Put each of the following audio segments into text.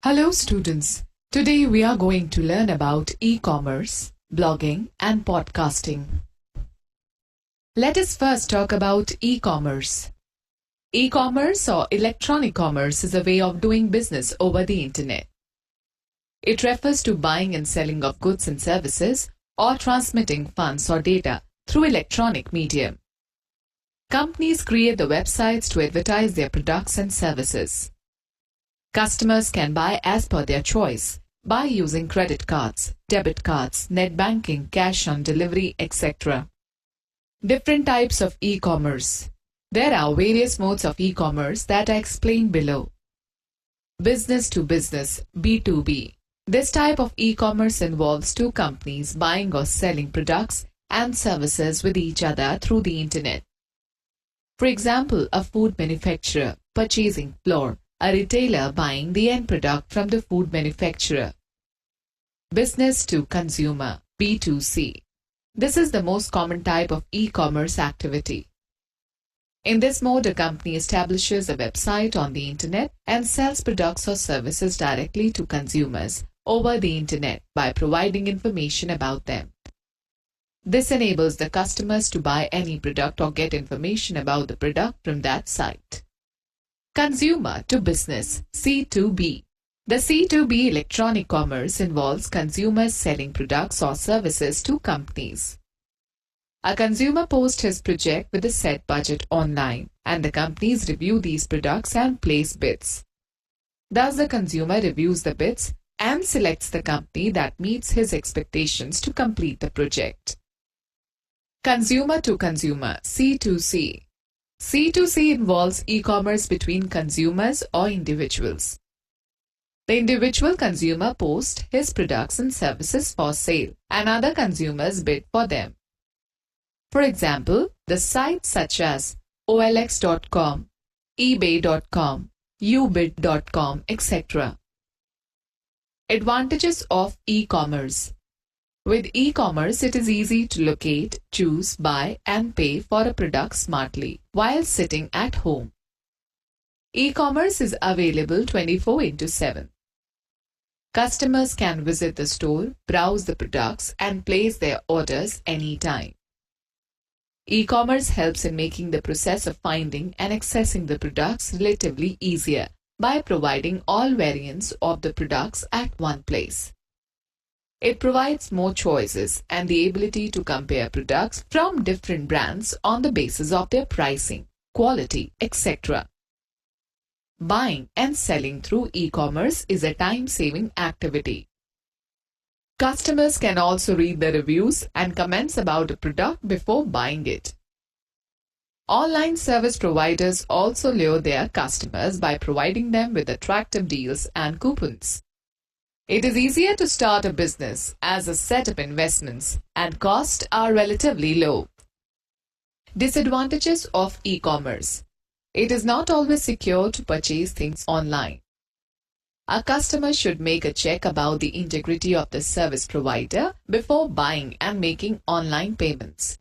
Hello students. Today we are going to learn about e-commerce, blogging and podcasting. Let us first talk about e-commerce. E-commerce or electronic commerce is a way of doing business over the internet. It refers to buying and selling of goods and services or transmitting funds or data through electronic medium. Companies create the websites to advertise their products and services. Customers can buy as per their choice by using credit cards, debit cards, net banking, cash on delivery, etc. Different types of e-commerce. There are various modes of e-commerce that are explained below. Business to business, B2B. This type of e-commerce involves two companies buying or selling products and services with each other through the internet. For example, a food manufacturer purchasing flour, a retailer buying the end product from the food manufacturer. Business to consumer, B2C. This is the most common type of e-commerce activity. In this mode, a company establishes a website on the internet and sells products or services directly to consumers over the internet by providing information about them. This enables the customers to buy any product or get information about the product from that site. Consumer to business, C2B. The C2B electronic commerce involves consumers selling products or services to companies. A consumer posts his project with a set budget online, and the companies review these products and place bids. Thus, the consumer reviews the bids and selects the company that meets his expectations to complete the project. Consumer to consumer, C2C. C2C involves e-commerce between consumers or individuals. The individual consumer posts his products and services for sale, and other consumers bid for them. For example, the sites such as OLX.com, eBay.com, ubid.com, etc. Advantages of e-commerce. With e-commerce, it is easy to locate, choose, buy, and pay for a product smartly while sitting at home. E-commerce is available 24/7. Customers can visit the store, browse the products, and place their orders anytime. E-commerce helps in making the process of finding and accessing the products relatively easier by providing all variants of the products at one place. It provides more choices and the ability to compare products from different brands on the basis of their pricing, quality, etc. Buying and selling through e-commerce is a time-saving activity. Customers can also read the reviews and comments about a product before buying it. Online service providers also lure their customers by providing them with attractive deals and coupons. It is easier to start a business as the setup investments and costs are relatively low. Disadvantages of e-commerce. It is not always secure to purchase things online. A customer should make a check about the integrity of the service provider before buying and making online payments.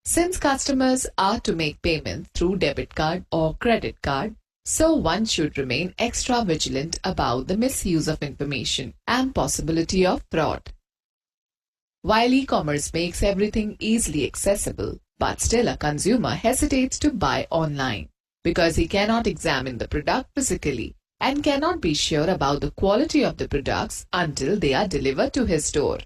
Since customers are to make payment through debit card or credit card, so one should remain extra vigilant about the misuse of information and possibility of fraud. While e-commerce makes everything easily accessible, but still a consumer hesitates to buy online because he cannot examine the product physically and cannot be sure about the quality of the products until they are delivered to his door.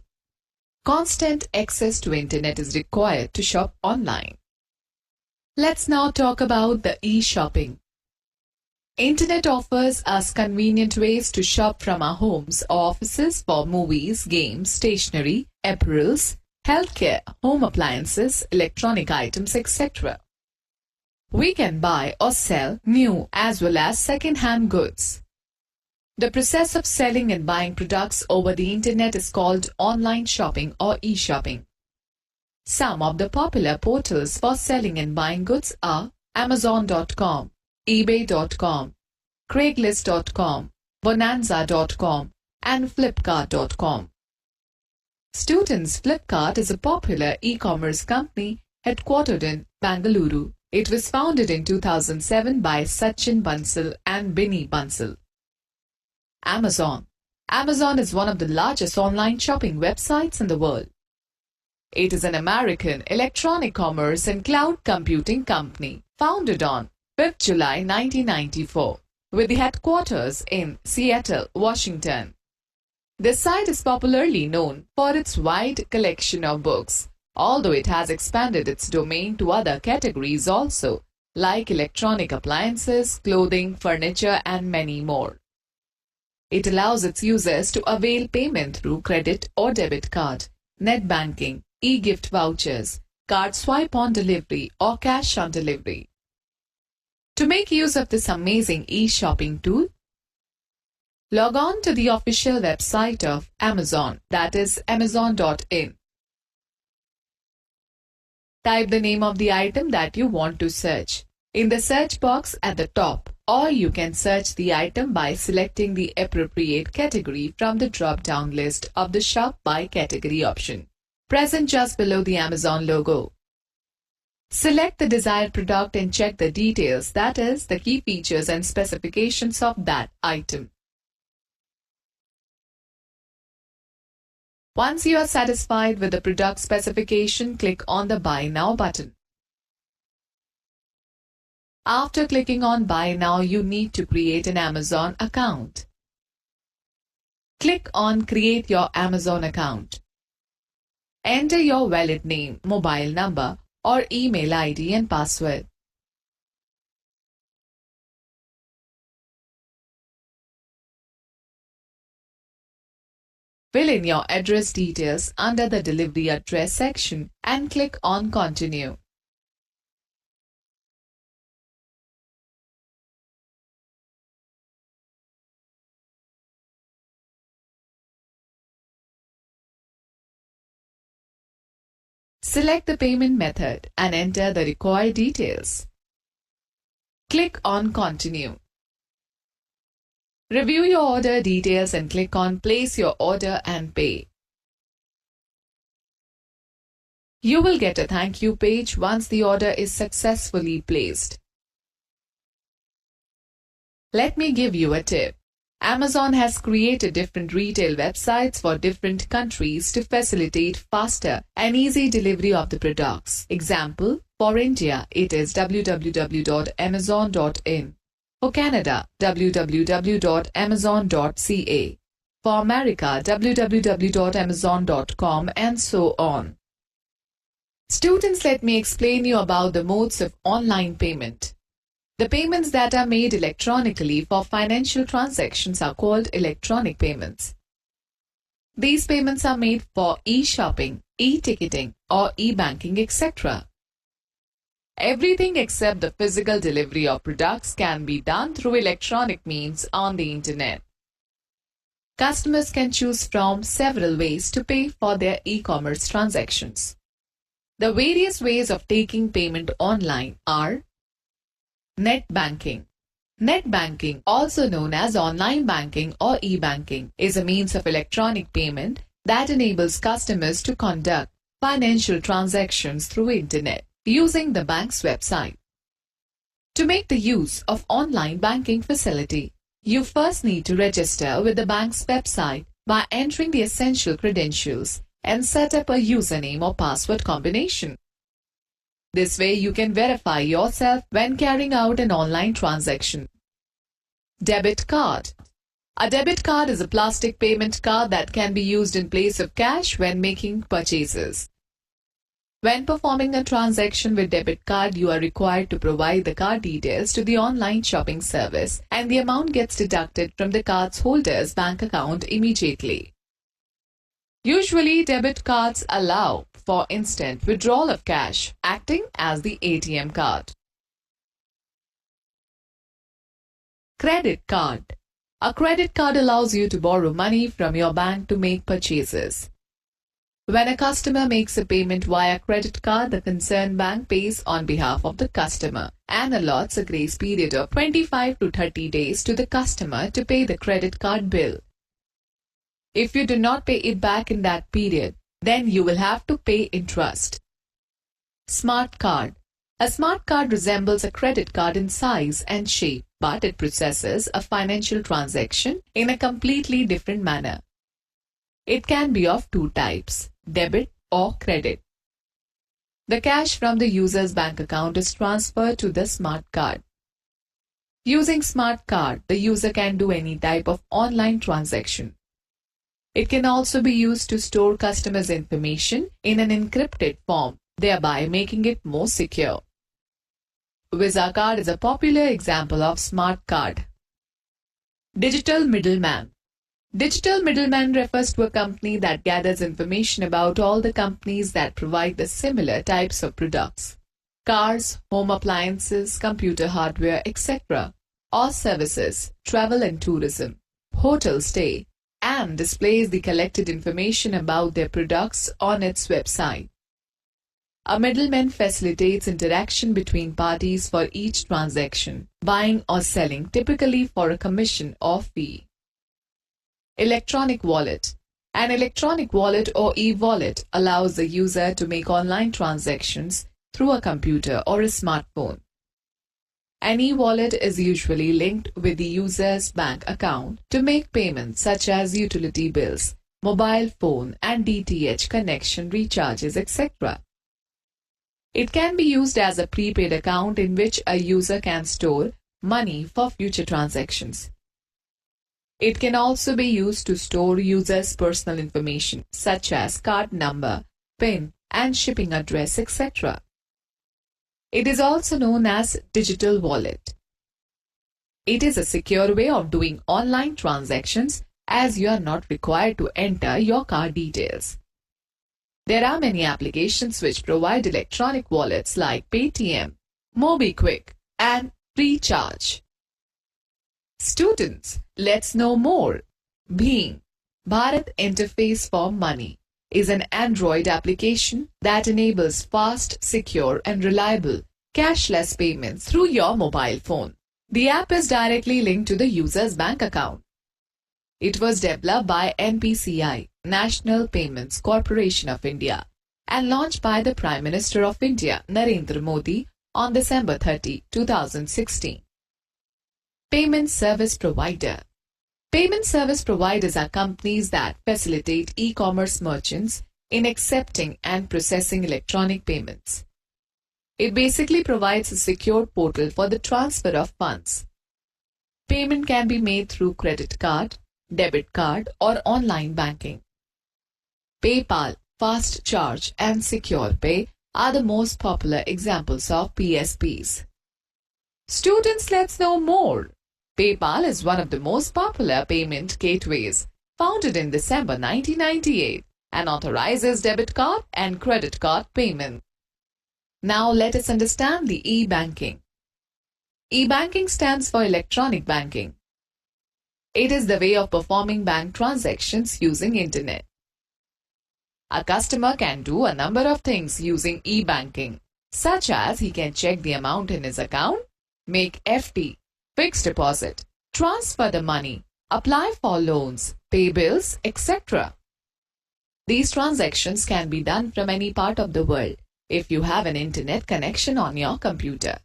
Constant access to internet is required to shop online. Let's now talk about the e-shopping. Internet offers us convenient ways to shop from our homes or offices for movies, games, stationery, apparels, healthcare, home appliances, electronic items, etc. We can buy or sell new as well as second-hand goods. The process of selling and buying products over the internet is called online shopping or e-shopping. Some of the popular portals for selling and buying goods are Amazon.com, eBay.com, Craigslist.com, Bonanza.com, and Flipkart.com. Students Flipkart is a popular e-commerce company headquartered in Bangalore. It was founded in 2007 by Sachin Bansal and Binny Bansal. Amazon. Amazon is one of the largest online shopping websites in the world. It is an American electronic commerce and cloud computing company founded on 5th July 1994 with the headquarters in Seattle, Washington. This site is popularly known for its wide collection of books, although it has expanded its domain to other categories also, like electronic appliances, clothing, furniture, and many more. It allows its users to avail payment through credit or debit card, net banking, e-gift vouchers, card swipe on delivery, or cash on delivery. To make use of this amazing e-shopping tool, log on to the official website of Amazon, that is amazon.in. Type the name of the item that you want to search in the search box at the top, or you can search the item by selecting the appropriate category from the drop-down list of the Shop by Category option, present just below the Amazon logo. Select the desired product and check the details, that is, the key features and specifications of that item. Once you are satisfied with the product specification, click on the Buy Now button. After clicking on Buy Now, you need to create an Amazon account. Click on Create your Amazon account. Enter your wallet name, mobile number, or email ID and password. Fill in your address details under the Delivery Address section and click on Continue. Select the payment method and enter the required details. Click on Continue. Review your order details and click on Place your order and pay. You will get a thank you page once the order is successfully placed. Let me give you a tip. Amazon has created different retail websites for different countries to facilitate faster and easy delivery of the products. Example, for India, it is www.amazon.in. For Canada, www.amazon.ca. For America, www.amazon.com, and so on. Students, let me explain you about the modes of online payment. The payments that are made electronically for financial transactions are called electronic payments. These payments are made for e-shopping, e-ticketing, or e-banking, etc. Everything except the physical delivery of products can be done through electronic means on the internet. Customers can choose from several ways to pay for their e-commerce transactions. The various ways of taking payment online are net banking. Net banking, also known as online banking or e-banking, is a means of electronic payment that enables customers to conduct financial transactions through internet using the bank's website. To make the use of online banking facility, you first need to register with the bank's website by entering the essential credentials and set up a username or password combination. This way you can verify yourself when carrying out an online transaction. Debit card. A debit card is a plastic payment card that can be used in place of cash when making purchases. When performing a transaction with debit card, you are required to provide the card details to the online shopping service, and the amount gets deducted from the card's holder's bank account immediately. Usually, debit cards allow for instant withdrawal of cash, acting as the ATM card. Credit card. A credit card allows you to borrow money from your bank to make purchases. When a customer makes a payment via credit card, the concerned bank pays on behalf of the customer and allots a grace period of 25 to 30 days to the customer to pay the credit card bill. If you do not pay it back in that period, then you will have to pay interest. Smart card. A smart card resembles a credit card in size and shape. but it processes a financial transaction in a completely different manner. It can be of two types, debit or credit. The cash from the user's bank account is transferred to the smart card. Using smart card, the user can do any type of online transaction. It can also be used to store customers' information in an encrypted form, thereby making it more secure. Visa card is a popular example of smart card. Digital middleman. Digital middleman refers to a company that gathers information about all the companies that provide the similar types of products, cars, home appliances, computer hardware, etc., or services, travel and tourism, hotel stay, and displays the collected information about their products on its website. A middleman facilitates interaction between parties for each transaction, buying or selling, typically for a commission or fee. Electronic wallet. An electronic wallet or e-wallet allows the user to make online transactions through a computer or a smartphone. An e-wallet is usually linked with the user's bank account to make payments such as utility bills, mobile phone and DTH connection recharges, etc. It can be used as a prepaid account in which a user can store money for future transactions. It can also be used to store users' personal information such as card number, PIN, and shipping address, etc. It is also known as digital wallet. It is a secure way of doing online transactions as you are not required to enter your card details. There are many applications which provide electronic wallets like Paytm, MobiKwik, and Freecharge. Students, let's know more. Bheem, Bharat Interface for Money, is an Android application that enables fast, secure, and reliable cashless payments through your mobile phone. The app is directly linked to the user's bank account. It was developed by NPCI, National Payments Corporation of India, and launched by the Prime Minister of India, Narendra Modi, on December 30, 2016. Payment Service Provider. Payment service providers are companies that facilitate e-commerce merchants in accepting and processing electronic payments. It basically provides a secure portal for the transfer of funds. Payment can be made through credit card, debit card, or online banking. PayPal, Fast Charge, and Secure Pay are the most popular examples of PSPs. Students, let's know more. PayPal is one of the most popular payment gateways, founded in December 1998, and authorizes debit card and credit card payment. Now let us understand the e-banking. E-banking stands for electronic banking. It is the way of performing bank transactions using internet. A customer can do a number of things using e-banking, such as he can check the amount in his account, make FD, fixed deposit, transfer the money, apply for loans, pay bills, etc. These transactions can be done from any part of the world if you have an internet connection on your computer.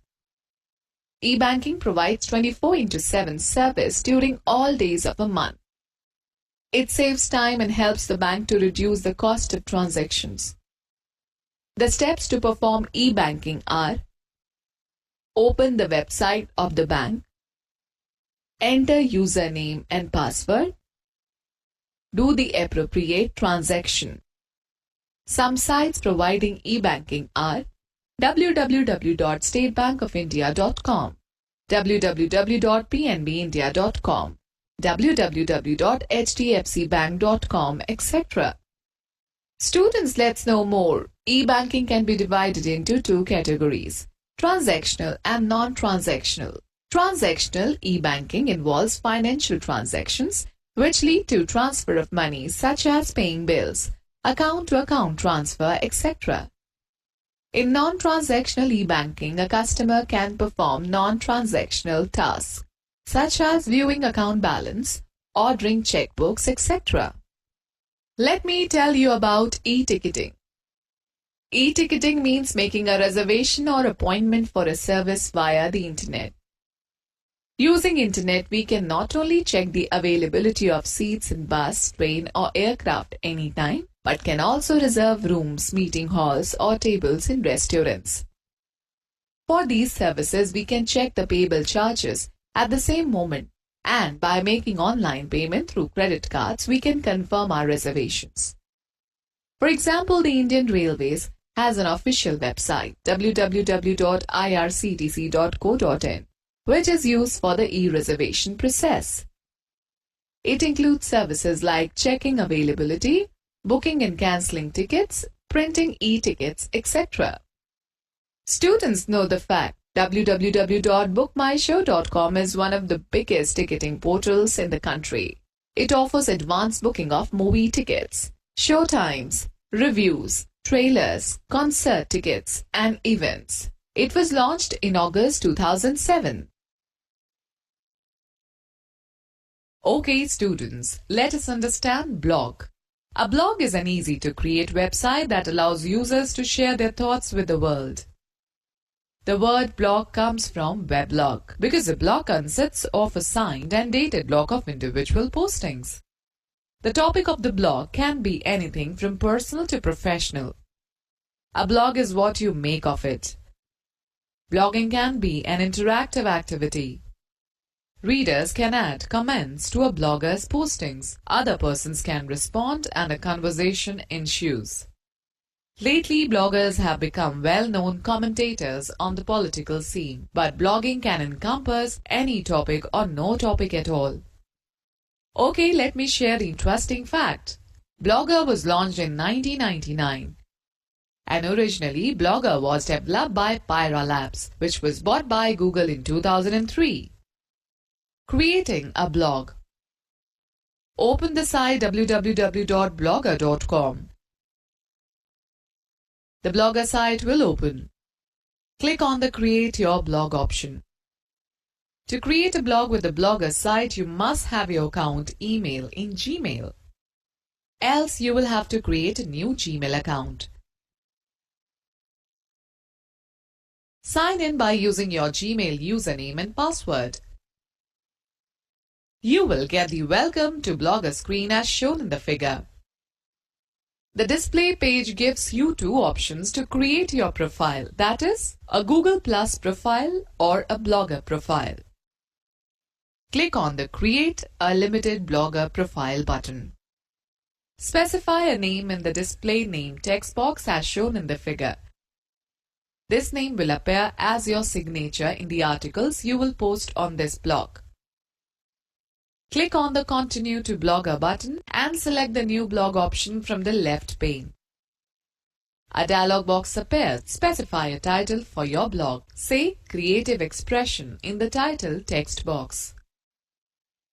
E-banking provides 24/7 service during all days of a month. It saves time and helps the bank to reduce the cost of transactions. The steps to perform e-banking are: open the website of the bank, enter username and password, do the appropriate transaction. Some sites providing e-banking are www.statebankofindia.com, www.pnbindia.com, www.hdfcbank.com, etc. Students, let's know more. E-banking can be divided into two categories: transactional and non-transactional. Transactional e-banking involves financial transactions which lead to transfer of money, such as paying bills, account-to-account transfer, etc. In non-transactional e-banking, a customer can perform non-transactional tasks, such as viewing account balance, ordering checkbooks, etc. Let me tell you about e-ticketing. E-ticketing means making a reservation or appointment for a service via the internet. Using internet, we can not only check the availability of seats in bus, train or aircraft anytime, but can also reserve rooms, meeting halls or tables in restaurants. For these services, we can check the payable charges at the same moment, and by making online payment through credit cards, we can confirm our reservations. For example, the Indian Railways has an official website www.irctc.co.in, which is used for the e-reservation process. It includes services like checking availability, booking and cancelling tickets, printing e-tickets, etc. Students know the fact www.bookmyshow.com is one of the biggest ticketing portals in the country. It offers advanced booking of movie tickets, show times, reviews, trailers, concert tickets, and events. It was launched in August 2007. Okay, students, let us understand blog. A blog is an easy-to-create website that allows users to share their thoughts with the world. The word blog comes from weblog because a blog consists of a signed and dated blog of individual postings. The topic of the blog can be anything from personal to professional. A blog is what you make of it. Blogging can be an interactive activity. Readers can add comments to a blogger's postings. Other persons can respond and a conversation ensues. Lately, bloggers have become well-known commentators on the political scene, but blogging can encompass any topic or no topic at all. Okay, let me share the interesting fact. Blogger was launched in 1999. And originally, Blogger was developed by Pyra Labs, which was bought by Google in 2003. Creating a blog. Open the site www.blogger.com. The Blogger site will open. Click on the Create Your Blog option. To create a blog with the Blogger site, you must have your account email in Gmail. Else you will have to create a new Gmail account. Sign in by using your Gmail username and password. You will get the Welcome to Blogger screen as shown in the figure. The display page gives you two options to create your profile, that is, a Google Plus profile or a Blogger profile. Click on the Create a Limited Blogger Profile button. Specify a name in the display name text box as shown in the figure. This name will appear as your signature in the articles you will post on this blog. Click on the Continue to Blogger button and select the New Blog option from the left pane. A dialog box appears. Specify a title for your blog. Say Creative Expression in the title text box.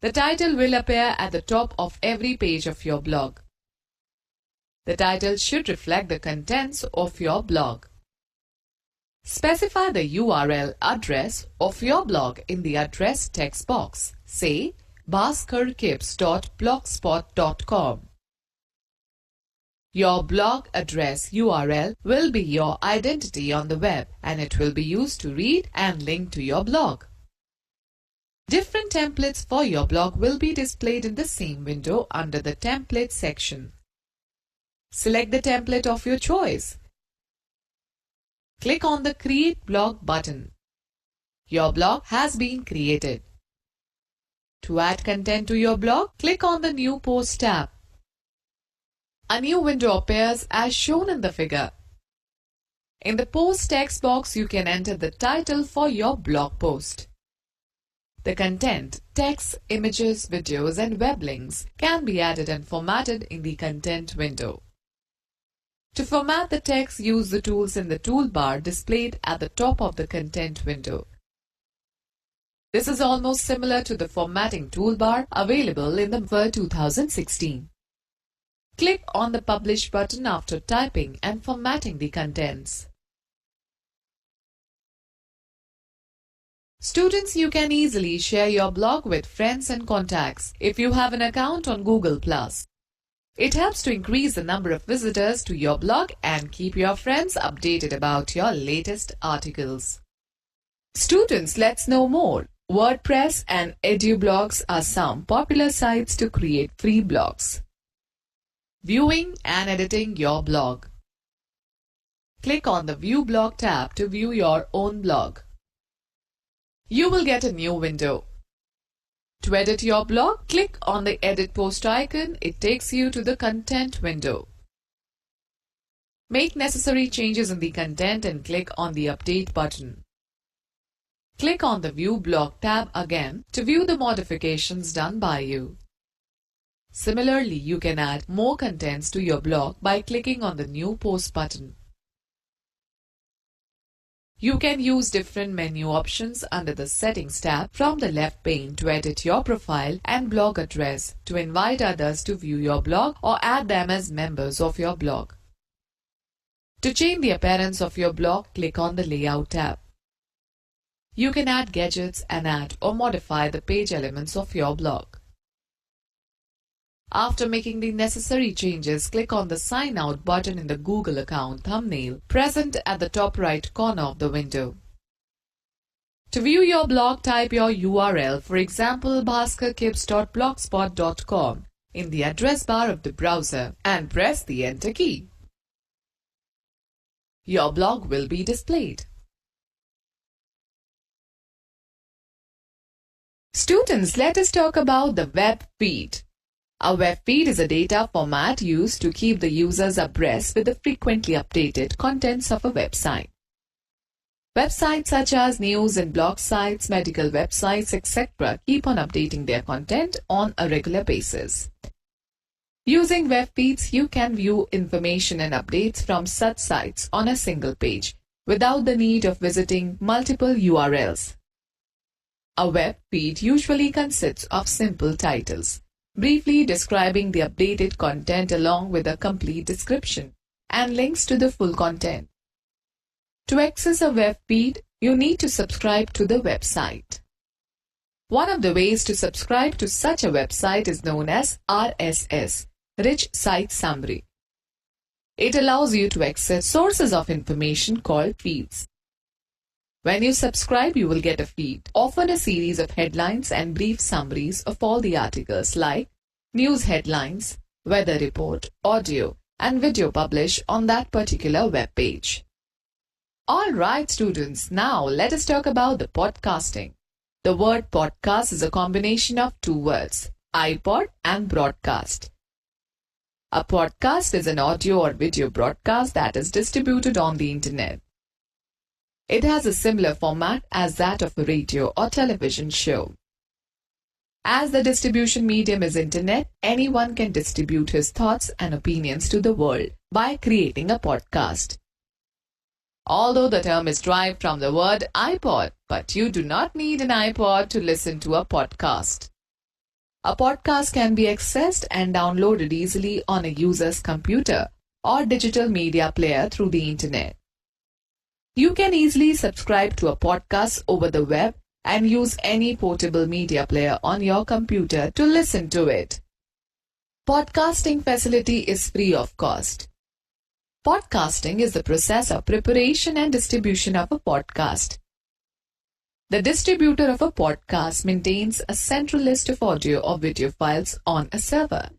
The title will appear at the top of every page of your blog. The title should reflect the contents of your blog. Specify the URL address of your blog in the address text box. Say bhaskarkibs.blogspot.com. Your blog address URL will be your identity on the web and it will be used to read and link to your blog. Different templates for your blog will be displayed in the same window under the Template section. Select the template of your choice. Click on the Create Blog button. Your blog has been created. To add content to your blog, click on the New Post tab. A new window appears as shown in the figure. In the Post text box, you can enter the title for your blog post. The content, text, images, videos, and web links can be added and formatted in the Content window. To format the text, use the tools in the toolbar displayed at the top of the Content window. This is almost similar to the formatting toolbar available in the Word 2016. Click on the Publish button after typing and formatting the contents. Students, you can easily share your blog with friends and contacts if you have an account on Google+. It helps to increase the number of visitors to your blog and keep your friends updated about your latest articles. Students, let's know more. WordPress and EduBlogs are some popular sites to create free blogs. Viewing and editing your blog. Click on the View Blog tab to view your own blog. You will get a new window. To edit your blog, click on the Edit Post icon. It takes you to the Content window. Make necessary changes in the content and click on the Update button. Click on the View Blog tab again to view the modifications done by you. Similarly, you can add more contents to your blog by clicking on the New Post button. You can use different menu options under the Settings tab from the left pane to edit your profile and blog address, to invite others to view your blog or add them as members of your blog. To change the appearance of your blog, click on the Layout tab. You can add gadgets and add or modify the page elements of your blog. After making the necessary changes, click on the Sign Out button in the Google account thumbnail present at the top right corner of the window. To view your blog, type your URL, for example bhaskarkibs.blogspot.com, in the address bar of the browser and press the Enter key. Your blog will be displayed. Students, let us talk about the web feed. A web feed is a data format used to keep the users abreast with the frequently updated contents of a website. Websites such as news and blog sites, medical websites, etc. keep on updating their content on a regular basis. Using web feeds, you can view information and updates from such sites on a single page without the need of visiting multiple URLs. A web feed usually consists of simple titles, briefly describing the updated content along with a complete description and links to the full content. To access a web feed, you need to subscribe to the website. One of the ways to subscribe to such a website is known as RSS, Rich Site Summary. It allows you to access sources of information called feeds. When you subscribe, you will get a feed, often a series of headlines and brief summaries of all the articles like news headlines, weather report, audio, and video published on that particular web page. Alright students, now let us talk about the podcasting. The word podcast is a combination of two words, iPod and broadcast. A podcast is an audio or video broadcast that is distributed on the internet. It has a similar format as that of a radio or television show. As the distribution medium is internet, anyone can distribute his thoughts and opinions to the world by creating a podcast. Although the term is derived from the word iPod, but you do not need an iPod to listen to a podcast. A podcast can be accessed and downloaded easily on a user's computer or digital media player through the internet. You can easily subscribe to a podcast over the web and use any portable media player on your computer to listen to it. Podcasting facility is free of cost. Podcasting is the process of preparation and distribution of a podcast. The distributor of a podcast maintains a central list of audio or video files on a server.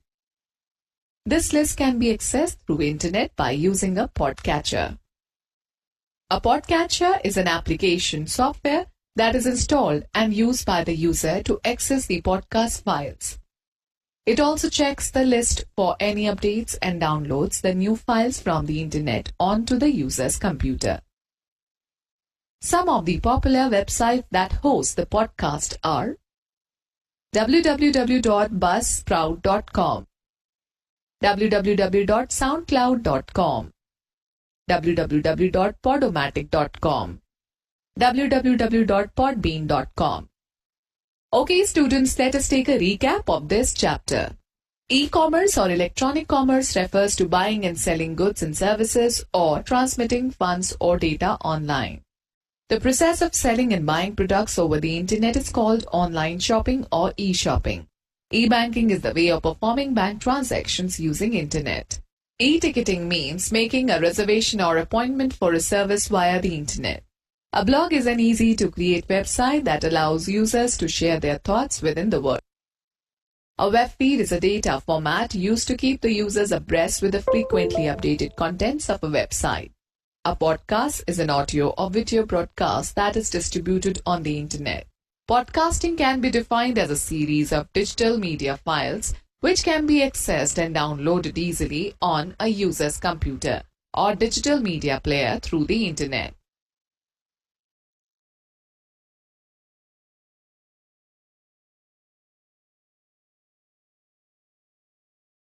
This list can be accessed through internet by using a podcatcher. A podcatcher is an application software that is installed and used by the user to access the podcast files. It also checks the list for any updates and downloads the new files from the internet onto the user's computer. Some of the popular websites that host the podcast are www.buzzsprout.com, www.soundcloud.com, www.podomatic.com, www.podbean.com. Okay students, let us take a recap of this chapter. E-commerce or electronic commerce refers to buying and selling goods and services or transmitting funds or data online. The process of selling and buying products over the internet is called online shopping or e-shopping. E-banking is the way of performing bank transactions using internet. E-ticketing means making a reservation or appointment for a service via the internet. A blog is an easy-to-create website that allows users to share their thoughts within the world. A web feed is a data format used to keep the users abreast with the frequently updated contents of a website. A podcast is an audio or video broadcast that is distributed on the internet. Podcasting can be defined as a series of digital media files which can be accessed and downloaded easily on a user's computer or digital media player through the internet.